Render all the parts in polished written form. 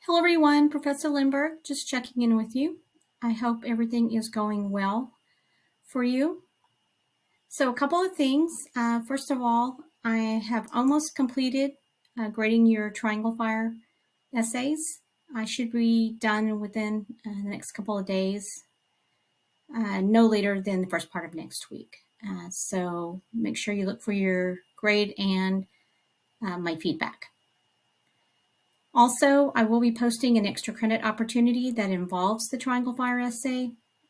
Hello everyone, Professor Lindbergh, just checking in with you. I hope everything is going well for you. So a couple of things. First of all, I have almost completed grading your triangle fire essays. I should be done within the next couple of days, no later than the first part of next week. So make sure you look for your grade and my feedback. Also, I will be posting an extra credit opportunity that involves the triangle fire essay.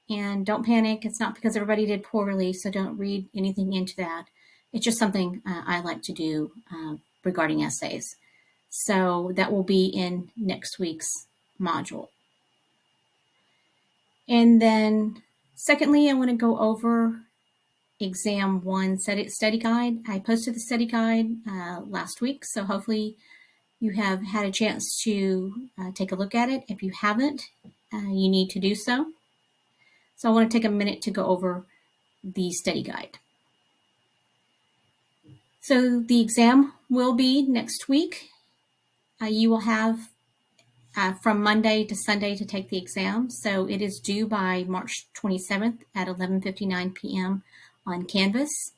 And don't panic, it's not because everybody did poorly, so don't read anything into that. It's just something I like to do regarding essays. So that will be in next week's module. And then secondly, I want to go over exam 1 study guide. I posted the study guide last week, so hopefully you have had a chance to take a look at it. If you haven't, you need to do so. So I want to take a minute to go over the study guide. So the exam will be next week. You will have from Monday to Sunday to take the exam. So it is due by March 27th at 11:59 p.m. on Canvas.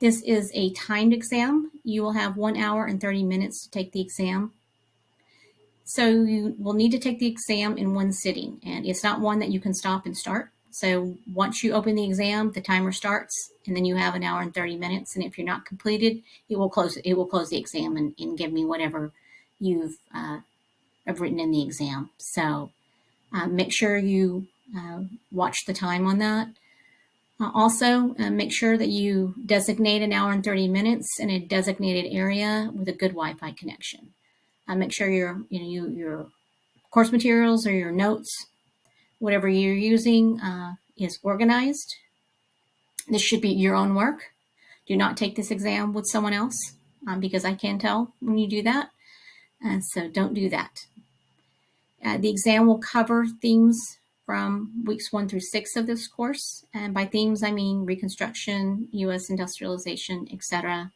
This is a timed exam. You will have 1 hour and 30 minutes to take the exam. So you will need to take the exam in one sitting, and it's not one that you can stop and start. So once you open the exam, the timer starts, and then you have 1 hour and 30 minutes. And if you're not completed, it will close the exam and give me whatever you've have written in the exam. So make sure you watch the time on that. Also, make sure that you designate 1 hour and 30 minutes in a designated area with a good Wi-Fi connection. Make sure your course materials or your notes, whatever you're using, is organized. This should be your own work. Do not take this exam with someone else because I can tell when you do that. So don't do that. The exam will cover themes from weeks 1 through 6 of this course. And by themes, I mean Reconstruction, U.S. industrialization, etc.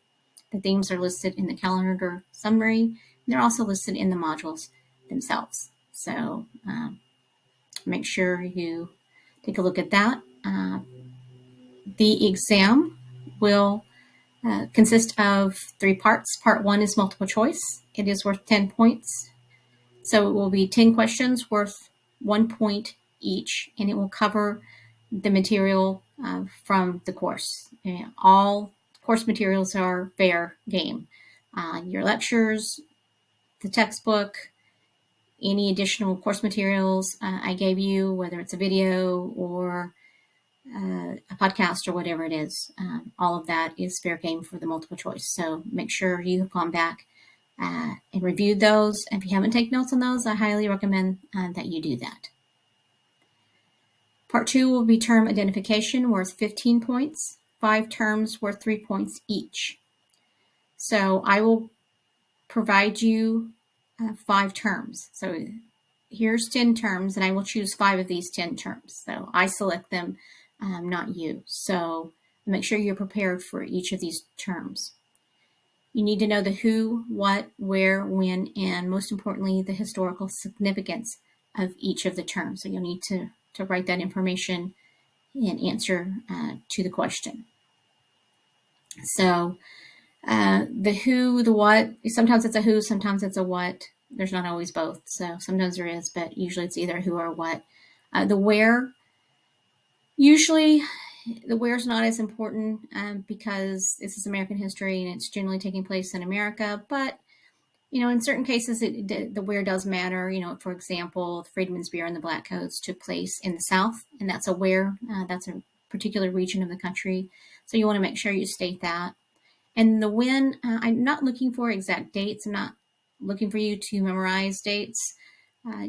The themes are listed in the calendar summary. They're also listed in the modules themselves. So make sure you take a look at that. The exam will consist of 3 parts. Part 1 is multiple choice. It is worth 10 points. So it will be 10 questions worth 1 point each, and it will cover the material from the course. All course materials are fair game. Your lectures, the textbook, any additional course materials I gave you, whether it's a video or a podcast or whatever it is, all of that is fair game for the multiple choice. So make sure you have gone back and reviewed those. If you haven't taken notes on those, I highly recommend that you do that. Part 2 will be term identification, worth 15 points, 5 terms worth 3 points each. So I will provide you 5 terms. So here's 10 terms, and I will choose 5 of these 10 terms. So I select them, not you. So make sure you're prepared for each of these terms. You need to know the who, what, where, when, and most importantly, the historical significance of each of the terms. So you'll need to write that information and answer to the question. So the who, the what, sometimes it's a who, sometimes it's a what. There's not always both. So sometimes there is, but usually it's either who or what. The where, usually the where is not as important because this is American history and it's generally taking place in America. But, in certain cases, the where does matter. For example, the Freedmen's Bureau and the Black Codes took place in the South, and that's a where. That's a particular region of the country. So you want to make sure you state that. And the when, I'm not looking for exact dates. I'm not looking for you to memorize dates.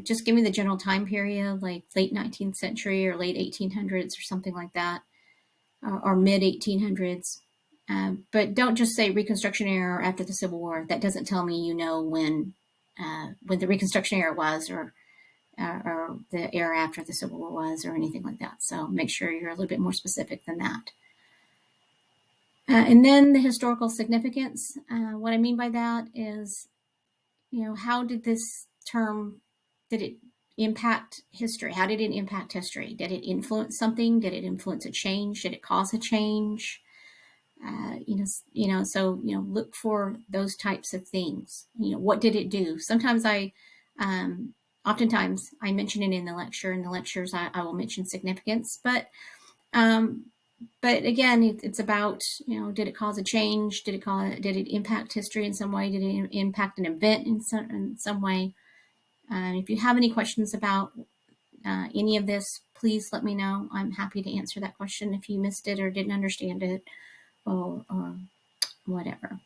Just give me the general time period, like late 19th century or late 1800s or something like that, or mid 1800s. But don't just say Reconstruction era or after the Civil War. That doesn't tell me when the Reconstruction era was, or the era after the Civil War was, or anything like that. So make sure you're a little bit more specific than that. And then the historical significance. What I mean by that is, how did this term did it impact history? How did it impact history? Did it influence something? Did it influence a change? Did it cause a change? So look for those types of things. What did it do? Sometimes oftentimes I mention it in the lecture. In the lectures, I will mention significance, um, but again, it's about, did it cause a change? Did it impact history in some way? Did it impact an event in some way? If you have any questions about any of this, please let me know. I'm happy to answer that question if you missed it or didn't understand it or whatever.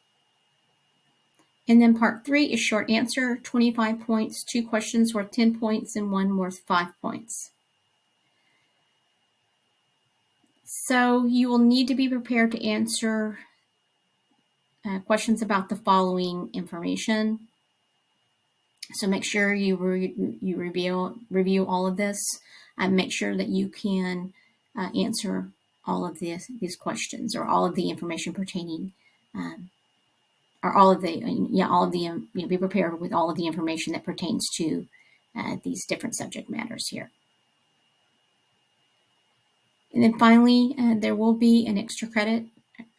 And then part 3 is short answer, 25 points, 2 questions worth 10 points, and 1 worth 5 points. So you will need to be prepared to answer questions about the following information. So make sure you review all of this and make sure that you can answer all of these questions or all of the information pertaining or be prepared with all of the information that pertains to these different subject matters here. And then finally, there will be an extra credit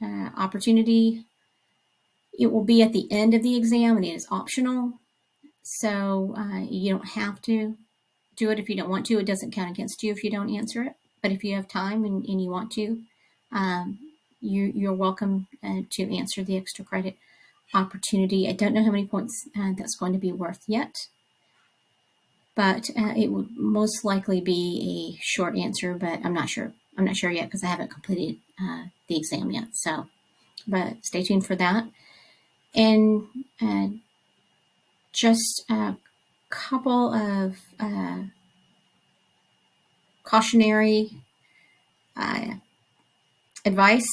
opportunity. It will be at the end of the exam, and it is optional. So you don't have to do it if you don't want to. It doesn't count against you if you don't answer it. But if you have time and you want to, you're welcome to answer the extra credit opportunity. I don't know how many points that's going to be worth yet, but it would most likely be a short answer, but I'm not sure. I'm not sure yet because I haven't completed the exam yet. So, but stay tuned for that. And just a couple of cautionary advice.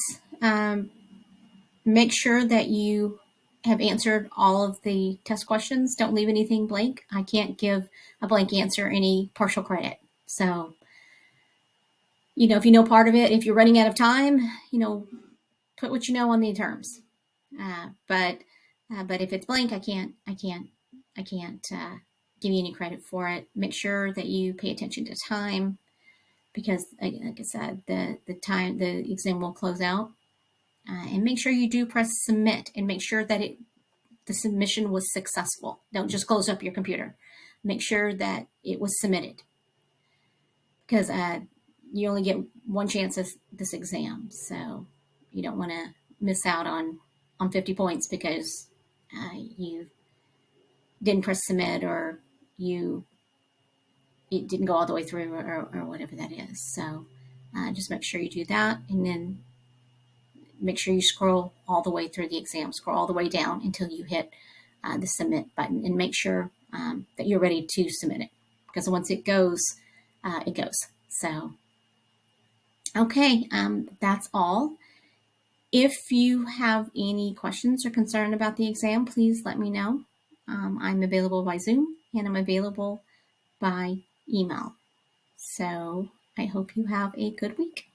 Make sure that you have answered all of the test questions. Don't leave anything blank. I can't give a blank answer any partial credit. So, if you know part of it, if you're running out of time, put what you know on the terms. But if it's blank, I can't give you any credit for it. Make sure that you pay attention to time because, like I said, the exam will close out. And make sure you do press submit and make sure that the submission was successful. Don't just close up your computer. Make sure that it was submitted because you only get one chance at this exam. So you don't want to miss out on 50 points because you didn't press submit or it didn't go all the way through or whatever that is. So just make sure you do that and then make sure you scroll all the way through the exam, scroll all the way down until you hit the submit button and make sure that you're ready to submit it because once it goes, it goes. So, okay, that's all. If you have any questions or concern about the exam, please let me know. I'm available by Zoom and I'm available by email. So I hope you have a good week.